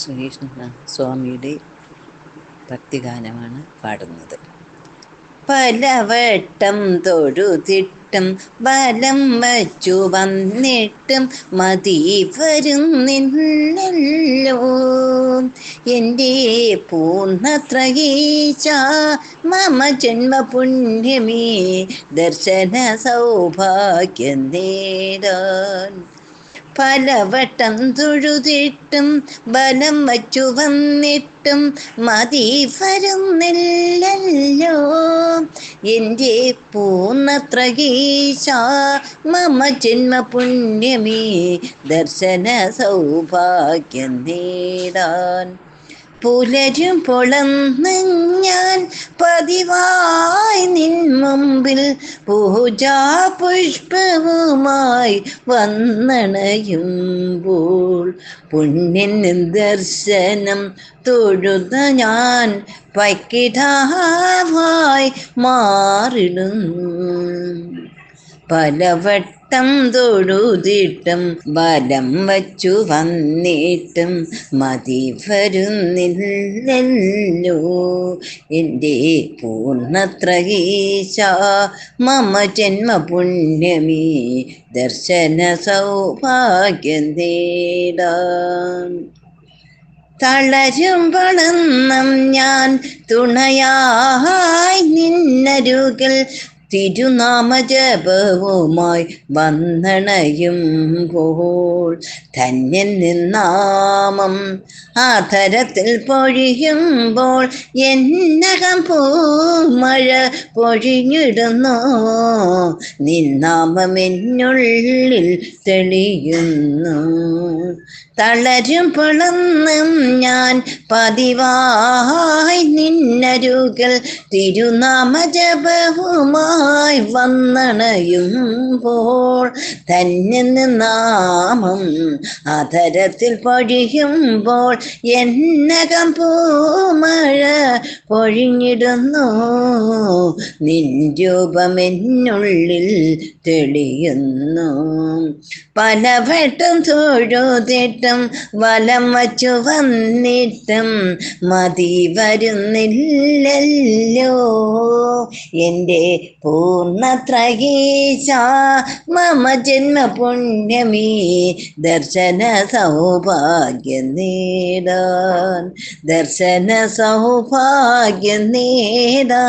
ശ്രീകൃഷ്ണ സ്വാമിയുടെ ഭക്തിഗാനമാണ് പാടുന്നത്. പലവട്ടം തൊഴുതിട്ടും ബലം വച്ചു വന്നിട്ടും മതി വരുന്നില്ലല്ലോ എൻ്റെ പൂർണ്ണത്രയീശ മമ ജന്മപുണ്യമേ ദർശന സൗഭാഗ്യം നേടാൻ. പലവട്ടം തൊഴുതിട്ടും ബലം വച്ചു വന്നിട്ടും മതി വരുന്നില്ലല്ലോ എൻ്റെ പൂർണ്ണത്രയീശ മമ ജന്മപുണ്യമേ ദർശന സൗഭാഗ്യം നേടാൻ. പുലരും പൊളന്ന് ഞാൻ പതിവായി നിൻ മുമ്പിൽ പൂജാ പുഷ്പവുമായി വന്നണയുമ്പോൾ പുണ്യൻ ദർശനം തൊഴുത ഞാൻ പൈക്കിടാവായി മാറിടുന്നു. പലവട്ടം തൊഴുതിട്ടും ബലം വച്ചു വന്നിട്ടും മതി വരുന്നില്ലല്ലോ എൻ്റെ പൂർണ്ണത്രയീശ മമ ജന്മപുണ്യമേ ദർശന സൗഭാഗ്യം നേടാൻ. തളരും വളർന്നം ഞാൻ തുണയായി നിന്നരുകിൽ തിരുനാമജപവുമായി വന്നണയുമ്പോൾ ധന്യൻ നിന്നാമം ആധരത്തിൽ പൊഴിയുമ്പോൾ എന്നകം പൂമഴ പൊഴിഞ്ഞിടുന്നു. നിന്നാമം എന്നുള്ളിൽ തെളിയുന്നു. തളരും പൊളന്നും ഞാൻ പതിവായി നിന്നരുകിൽ തിരുനാമജപവുമായി വന്നണയുമ്പോൾ ധന്യൻ നാമം ആധരത്തിൽ പൊഴിയുമ്പോൾ എന്നകം പൂമഴ പൊഴിഞ്ഞിടുന്നു. നിൻ രൂപമെന്നുള്ളിൽ തെളിയുന്നു. പലവട്ടം തൊഴുതിട്ടും വലം വച്ചു വന്നിട്ടും മതി വരുന്നില്ലല്ലോ എൻ്റെ പൂർണ്ണത്രയീശ മമ ജന്മപുണ്യമേ ദർശന സൗഭാഗ്യം നേടാൻ. ദർശന സൗഭാഗ്യം നേടാൻ.